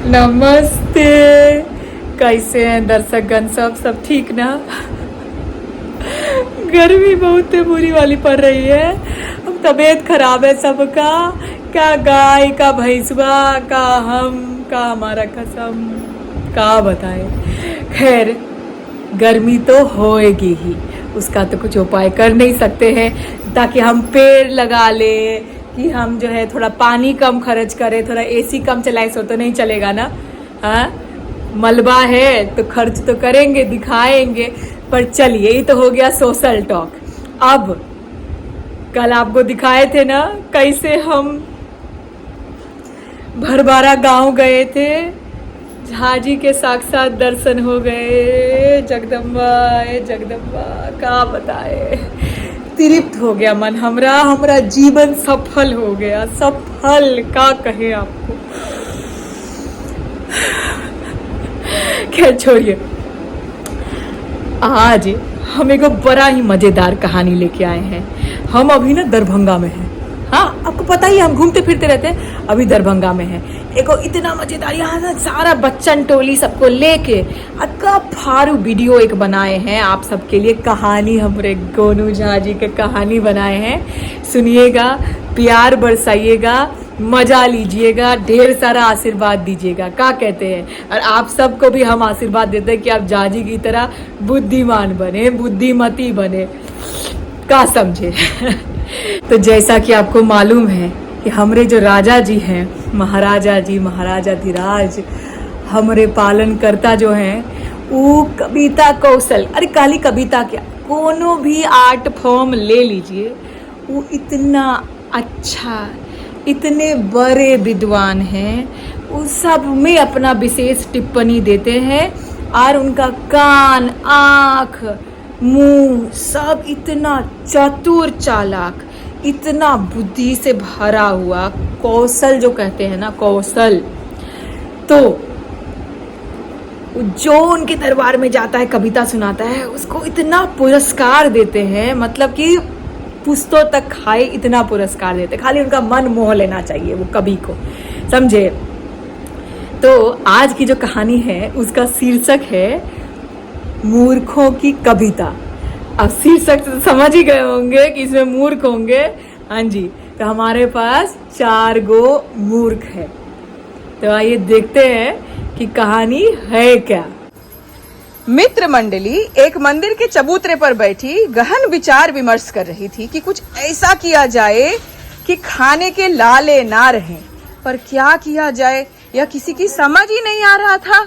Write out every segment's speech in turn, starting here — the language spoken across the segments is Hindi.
नमस्ते। कैसे हैं दर्शकगण? सब ठीक ना? गर्मी बहुत बुरी वाली पड़ रही है। अब तबीयत खराब है सबका, क्या गाय का भैंसवा का हम का हमारा कसम का बताए। खैर गर्मी तो होएगी ही, उसका तो कुछ उपाय कर नहीं सकते हैं। ताकि हम पेड़ लगा ले, कि हम जो है थोड़ा पानी कम खर्च करें, थोड़ा एसी कम चलाए, सो तो नहीं चलेगा ना। हाँ, मलबा है तो खर्च तो करेंगे, दिखाएंगे। पर चलिए, ये तो हो गया सोशल टॉक। अब कल आपको दिखाए थे ना कैसे हम भरबारा गांव गए थे, झाजी के साक्षात दर्शन हो गए। जगदम्बा जगदम्बा का बताए, तृप्त हो गया मन हमरा जीवन सफल हो गया। सफल का कहे आपको। खैर छोड़िए, आज हम एक बड़ा ही मजेदार कहानी लेके आए हैं। हम अभी ना दरभंगा में हैं। हाँ, आपको पता ही, हम घूमते फिरते रहते हैं। अभी दरभंगा में है एक इतना मजेदार, यहाँ ना सारा बच्चन टोली सबको लेके अक्का फारू वीडियो एक बनाए हैं आप सबके लिए। कहानी हमरे गोनू झा जी के कहानी बनाए हैं। सुनिएगा, प्यार बरसाइएगा, मजा लीजिएगा, ढेर सारा आशीर्वाद दीजिएगा। क्या कहते हैं? और आप सबको भी हम आशीर्वाद देते हैं कि आप जाजी की तरह बुद्धिमान बने, बुद्धिमती बने, का समझे। तो जैसा कि आपको मालूम है कि हमरे जो राजा जी हैं, महाराजा जी, महाराजाधिराज, हमरे पालन करता जो हैं, वो कविता कौशल, अरे काली कविता क्या, कोनो भी आर्ट फॉर्म ले लीजिए, वो इतना अच्छा, इतने बड़े विद्वान हैं, वो सब में अपना विशेष टिप्पणी देते हैं। और उनका कान, आँख, मुंह सब इतना चतुर चालाक, इतना बुद्धि से भरा हुआ, कौशल जो कहते हैं ना, कौशल। तो जो उनके दरबार में जाता है, कविता सुनाता है, उसको इतना पुरस्कार देते हैं, मतलब कि पुस्तों तक खाए इतना पुरस्कार देते। खाली उनका मन मोह लेना चाहिए वो कवि को, समझे। तो आज की जो कहानी है उसका शीर्षक है मूर्खों की कविता। अब शीर्षक तो समझ ही गए होंगे कि इसमें मूर्ख होंगे। हाँ जी, तो हमारे पास 4 गो मूर्ख है। तो आइए देखते हैं कि कहानी है क्या। मित्र मंडली एक मंदिर के चबूतरे पर बैठी गहन विचार विमर्श कर रही थी कि कुछ ऐसा किया जाए कि खाने के लाले ना रहें। पर क्या किया जाए यह किसी की समझ ही नहीं आ रहा था।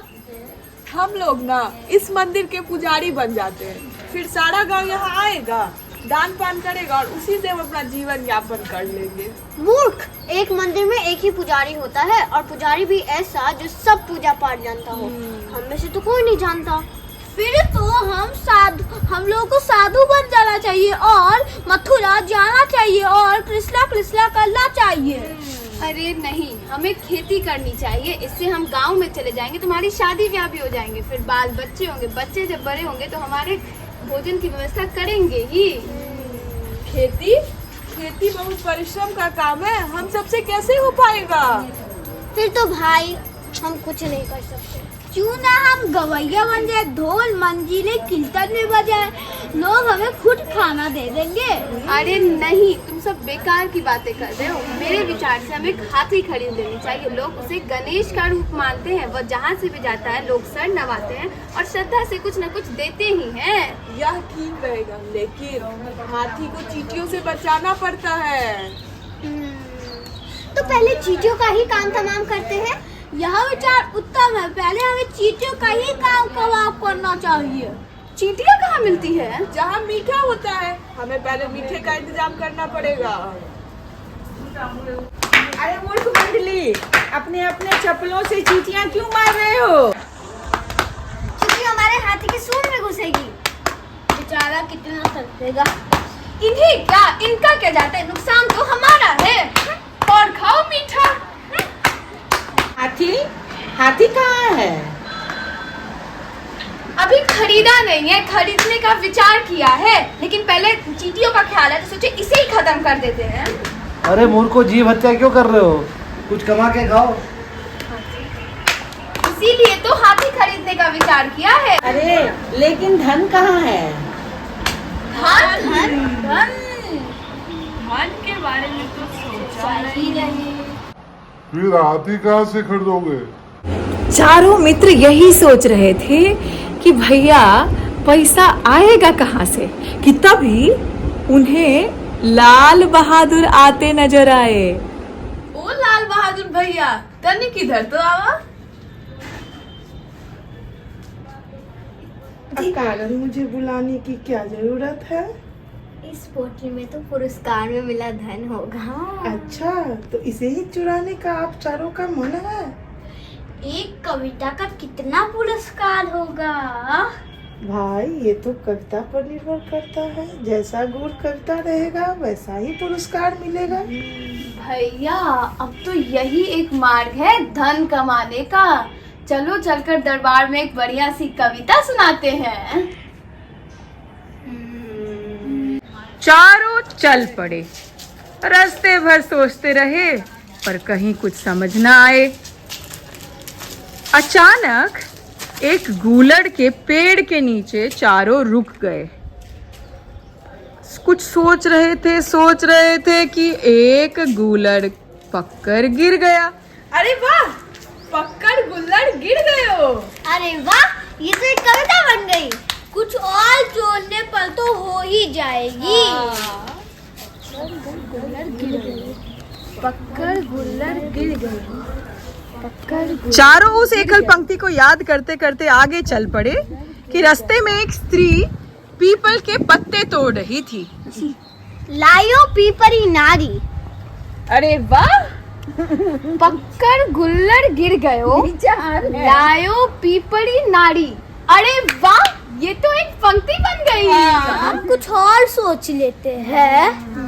हम लोग ना इस मंदिर के पुजारी बन जाते हैं, फिर सारा गांव यहाँ आएगा, दान पान करेगा और उसी से हम अपना जीवन यापन कर लेंगे। मूर्ख, एक मंदिर में एक ही पुजारी होता है, और पुजारी भी ऐसा जो सब पूजा पाठ जानता हो। हम में से तो कोई नहीं जानता। फिर तो हम लोगों को साधु बन जाना चाहिए और मथुरा जाना चाहिए और कृष्णा करना चाहिए। अरे नहीं, हमें खेती करनी चाहिए। इससे हम गांव में चले जाएंगे, तुम्हारी शादी ब्याह भी हो जाएंगे, फिर बाल बच्चे होंगे, बच्चे जब बड़े होंगे तो हमारे भोजन की व्यवस्था करेंगे ही। खेती बहुत परिश्रम का काम है, हम सबसे कैसे हो पाएगा? फिर तो भाई हम कुछ नहीं कर सकते। क्यों ना हम गवैया बन जाए, ढोल मंजीरे कीर्तन में बजाए, लोग हमें खुद खाना दे देंगे। अरे नहीं, तुम सब बेकार की बातें कर रहे हो। मेरे विचार से हमें हाथी खरीद लेनी चाहिए। लोग उसे गणेश का रूप मानते हैं, वह जहाँ से भी जाता है लोग सर नवाते हैं और श्रद्धा से कुछ न कुछ देते ही हैं। यह ठीक रहेगा, लेकिन हाथी को चींटियों से बचाना पड़ता है। तो पहले चींटियों का ही काम तमाम करते हैं। यह विचार उत्तम है। पहले हमें चींटियों का ही काम कबाब करना चाहिए। चींटियाँ कहाँ मिलती है? जहाँ मीठा होता है, हमें पहले मीठे का इंतजाम करना पड़ेगा। अरे मूर्ख मंडली, अपने अपने चप्पलों से चींटियाँ क्यों मार रहे हो? क्योंकि हमारे हाथी के सूंड में घुसेगी। बेचारा कितना थकेगा। इन्हें क्या, इनका क्या जाता है, नुकसान तो हमारा है। और खाओ मीठा। हाथी कहाँ है? अभी खरीदा नहीं है, खरीदने का विचार किया है, लेकिन पहले चींटियों का ख्याल है तो सोचे इसे ही खत्म कर देते हैं। अरे मूर्खों, जीव हत्या क्यों कर रहे हो? कुछ कमा के खाओ। इसीलिए तो हाथी खरीदने का विचार किया है। अरे लेकिन धन कहाँ है? धन धन धन मन के बारे में तो सोचा ही नहीं। फिर हाथी कहाँ से खरीदोगे? चारों मित्र यही सोच रहे थे कि भैया पैसा आएगा कहाँ से, कि तभी उन्हें लाल बहादुर आते नजर आए। ओ लाल बहादुर भैया, तनी किधर तो आवा। अकारण मुझे बुलाने की क्या जरूरत है? इस पोटली में तो पुरस्कार में मिला धन होगा। अच्छा, तो इसे ही चुराने का आप चारों का मन है? एक कविता का कितना पुरस्कार होगा? भाई ये तो कविता पर निर्भर करता है, जैसा गुण कविता रहेगा वैसा ही पुरस्कार मिलेगा। भैया अब तो यही एक मार्ग है धन कमाने का। चलो चलकर दरबार में एक बढ़िया सी कविता सुनाते हैं। चारों चल पड़े। रास्ते भर सोचते रहे पर कहीं कुछ समझ न आए। अचानक एक गूलड़ के पेड़ के नीचे चारों रुक गए। कुछ सोच रहे थे कि एक गूलड़ पककर गिर गया। अरे वाह, पक्कड़ गुल्लड़ गिर गए हो। अरे वाह, ये तो एक कविता बन गई। कुछ और जोड़ने पर तो हो ही जाएगी। पक्कड़ गुल्लड़ गिर गए। चारों उस एकल पंक्ति को याद करते करते आगे चल पड़े कि रास्ते में एक स्त्री पीपल के पत्ते तोड़ रही थी। लायो पीपरी नारी। अरे वाह, पक्कड़ गुल्लड़ गिर गयो, लायो पीपड़ी नाड़ी। अरे वाह, ये तो एक पंक्ति बन गई। हम कुछ और सोच लेते हैं।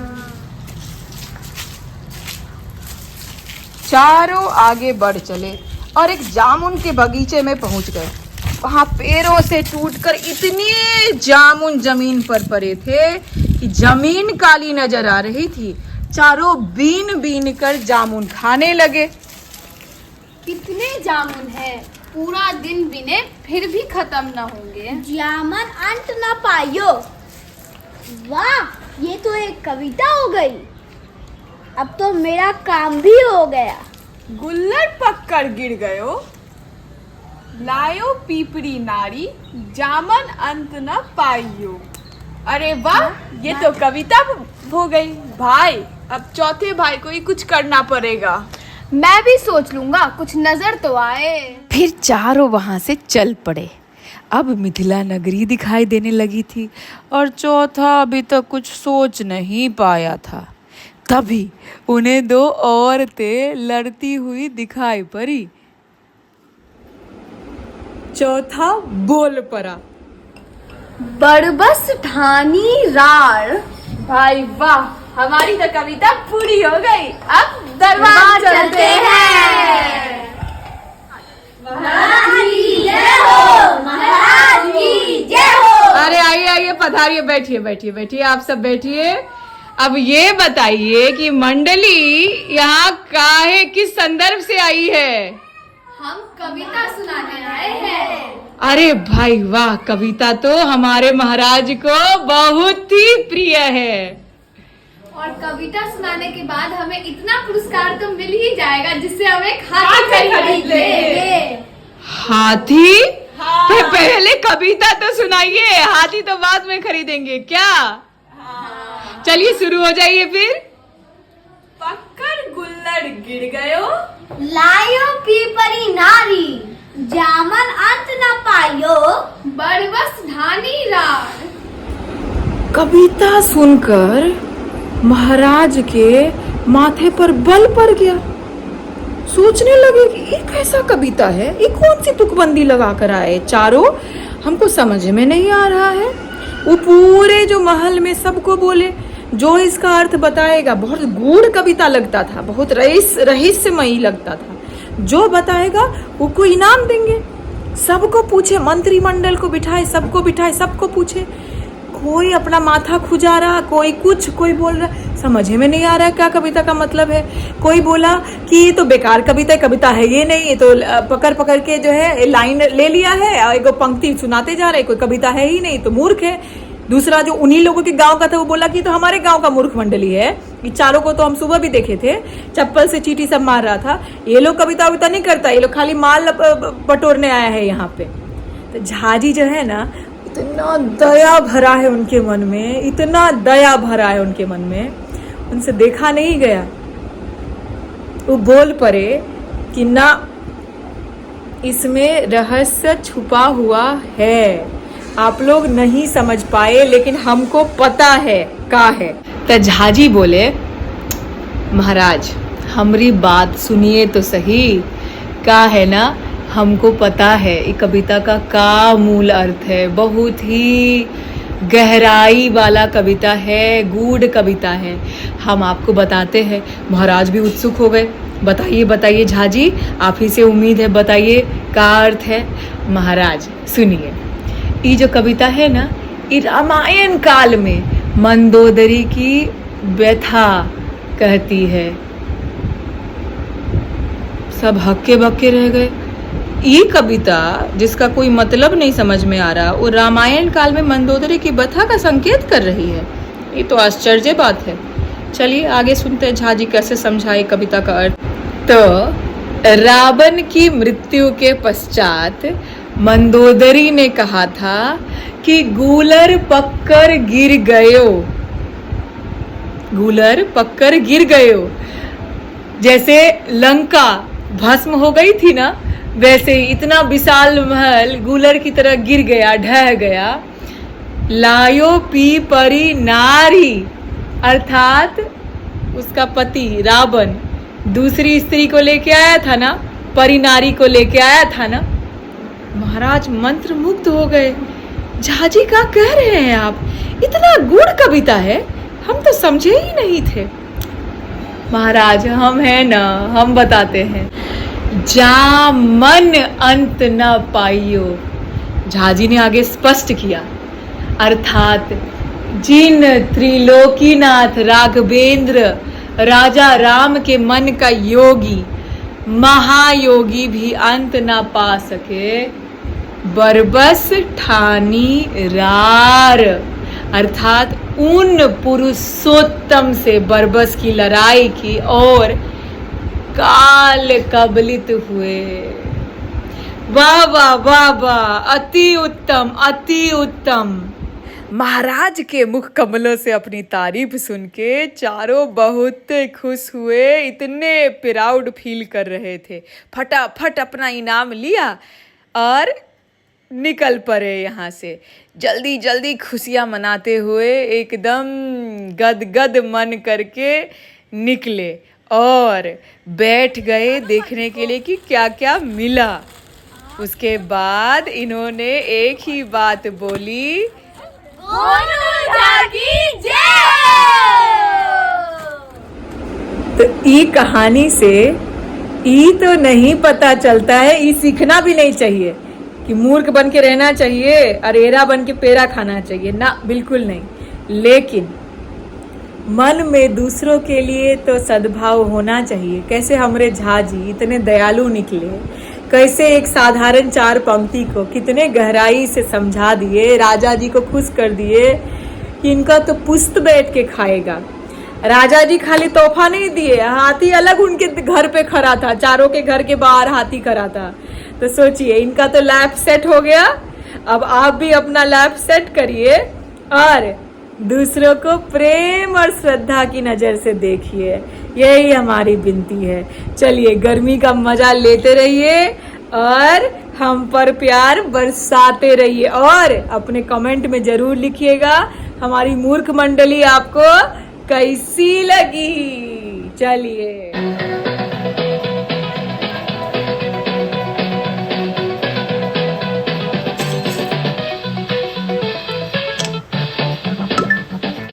चारों आगे बढ़ चले और एक जामुन के बगीचे में पहुंच गए। वहां पेड़ों से टूटकर इतने जामुन जमीन पर पड़े थे कि जमीन काली नजर आ रही थी। चारों बीन बीन कर जामुन खाने लगे। कितने जामुन है, पूरा दिन बिने फिर भी खत्म न होंगे। जामन अंत न पायो। वाह, ये तो एक कविता हो गई। अब तो मेरा काम भी हो गया। गुल्लड़ पक्कड़ गिर गयो, लायो पीपरी नारी, जामन अंत न पाइयो। अरे वाह, ये तो कविता हो गई। भाई, अब चौथे भाई को ही कुछ करना पड़ेगा। मैं भी सोच लूंगा, कुछ नजर तो आए। फिर चारों वहां से चल पड़े। अब मिथिला नगरी दिखाई देने लगी थी और चौथा अभी तक कुछ सोच नहीं पाया था। तभी उन्हें दो औरतें लड़ती हुई दिखाई पड़ी। चौथा बोल पड़ा, बरबस ठानी रार। भाई वाह, हमारी तो कविता पूरी हो गई। अब दरबार चलते हैं। अरे आइए पधारिए, बैठिए आप सब बैठिए। अब ये बताइए कि मंडली यहाँ काहे किस संदर्भ से आई है? हम कविता सुनाने आए हैं। अरे भाई वाह, कविता तो हमारे महाराज को बहुत ही प्रिय है। और कविता सुनाने के बाद हमें इतना पुरस्कार तो मिल ही जाएगा जिससे हम एक हाथी खरीद लेंगे। हाथी? पहले कविता तो सुनाइए, हाथी तो बाद में खरीदेंगे क्या? चलिए शुरू हो जाइए फिर। पक्कड़ गुल्लड़ गिर गयो, लायो पीपरी नारी, जामन अंत न पायो, बरबस ढानी रार। कविता सुनकर महाराज के माथे पर बल पड़ गया। सोचने लगे कि ये कैसा कविता है, ये कौन सी तुकबंदी लगा कर आए चारों, हमको समझ में नहीं आ रहा है। वो पूरे जो महल में सबको बोले जो इसका अर्थ बताएगा। बहुत गूढ़ कविता लगता था, बहुत रहस्यमयी लगता था। जो बताएगा उसको इनाम देंगे। सबको पूछे, मंत्रिमंडल को बिठाए, सबको पूछे। कोई अपना माथा खुजा रहा, कोई कुछ, कोई बोल रहा। समझ में नहीं आ रहा है क्या कविता का मतलब है। कोई बोला कि ये तो बेकार कविता है, कविता है ये नहीं, ये तो पकड़ पकड़ के जो है लाइन ले लिया है और एक पंक्ति सुनाते जा रहे, कोई कविता है ही नहीं, तो मूर्ख है। दूसरा जो उन्हीं लोगों के गांव का था वो बोला कि तो हमारे गांव का मूर्ख मंडली है। ये चारों को तो हम सुबह भी देखे थे, चप्पल से चींटी सब मार रहा था। ये लोग कविता वविता नहीं करता, ये लोग खाली माल बटोरने आया है यहाँ पे। तो झाजी जो है ना, इतना दया भरा है उनके मन में, इतना दया भरा है उनके मन में, उनसे देखा नहीं गया। वो बोल पड़े कि ना इसमें रहस्य छुपा हुआ है, आप लोग नहीं समझ पाए लेकिन हमको पता है का है। तो झाजी बोले महाराज हमारी बात सुनिए तो सही, का है ना हमको पता है ये कविता का मूल अर्थ है, बहुत ही गहराई वाला कविता है, गूढ़ कविता है, हम आपको बताते हैं। महाराज भी उत्सुक हो गए, बताइए बताइए झाजी, आप ही से उम्मीद है, बताइए क्या अर्थ है। महाराज सुनिए, ये जो कविता है ना, ये रामायण काल में मंदोदरी की व्यथा कहती है। सब हक्के बक्के रह गए। ये कविता जिसका कोई मतलब नहीं समझ में आ रहा, वो रामायण काल में मंदोदरी की व्यथा का संकेत कर रही है। ये तो आश्चर्य बात है। चलिए आगे सुनते हैं झाजी कैसे समझाए कविता का अर्थ। तो रावण की मृत्यु के पश्चात मंदोदरी ने कहा था कि गूलर पक्कर गिर गयो, गूलर पक्कर गिर गयो। जैसे लंका भस्म हो गई थी ना, वैसे ही इतना विशाल महल गूलर की तरह गिर गया, ढह गया। लायो पी परी नारी, अर्थात उसका पति रावण दूसरी स्त्री को लेके आया था ना, परी नारी को लेके आया था ना। महाराज मंत्र मुग्ध हो गए। झाजी का कह रहे हैं आप, इतना गूढ़ कविता है, हम तो समझे ही नहीं थे। महाराज हम हैं ना, हम बताते हैं। जा मन अंत न पाइयो, झाजी ने आगे स्पष्ट किया, अर्थात जिन त्रिलोकीनाथ राघवेंद्र राजा राम के मन का योगी महायोगी भी अंत ना पा सके, बरबस ठानी रार, अर्थात उन पुरुषोत्तम से बरबस की लड़ाई की और काल कबलित हुए। वाह वाह वाह वाह, अति उत्तम अति उत्तम। महाराज के मुख कमलों से अपनी तारीफ सुन के चारों बहुत खुश हुए, इतने प्राउड फील कर रहे थे। फटाफट अपना इनाम लिया और निकल पड़े यहाँ से, जल्दी जल्दी खुशियाँ मनाते हुए एकदम गदगद मन करके निकले और बैठ गए देखने के लिए कि क्या क्या मिला। उसके बाद इन्होंने एक ही बात बोली, तो ई कहानी से ई तो नहीं पता चलता है, ई सीखना भी नहीं चाहिए कि मूर्ख बन के रहना चाहिए, अरेरा बन के पेड़ा खाना चाहिए ना, बिल्कुल नहीं। लेकिन मन में दूसरों के लिए तो सद्भाव होना चाहिए। कैसे हमरे झाजी इतने दयालु निकले, कैसे एक साधारण 4 पंक्ति को कितने गहराई से समझा दिए, राजा जी को खुश कर दिए कि इनका तो पुस्त बैठ के खाएगा। राजा जी खाली तोहफा नहीं दिए, हाथी अलग उनके घर पे खड़ा था, चारों के घर के बाहर हाथी खड़ा था। तो सोचिए इनका तो लैप सेट हो गया। अब आप भी अपना लैप सेट करिए और दूसरों को प्रेम और श्रद्धा की नजर से देखिए, यही हमारी विनती है। चलिए गर्मी का मजा लेते रहिए और हम पर प्यार बरसाते रहिए और अपने कमेंट में जरूर लिखिएगा हमारी मूर्ख मंडली आपको कैसी लगी। चलिए।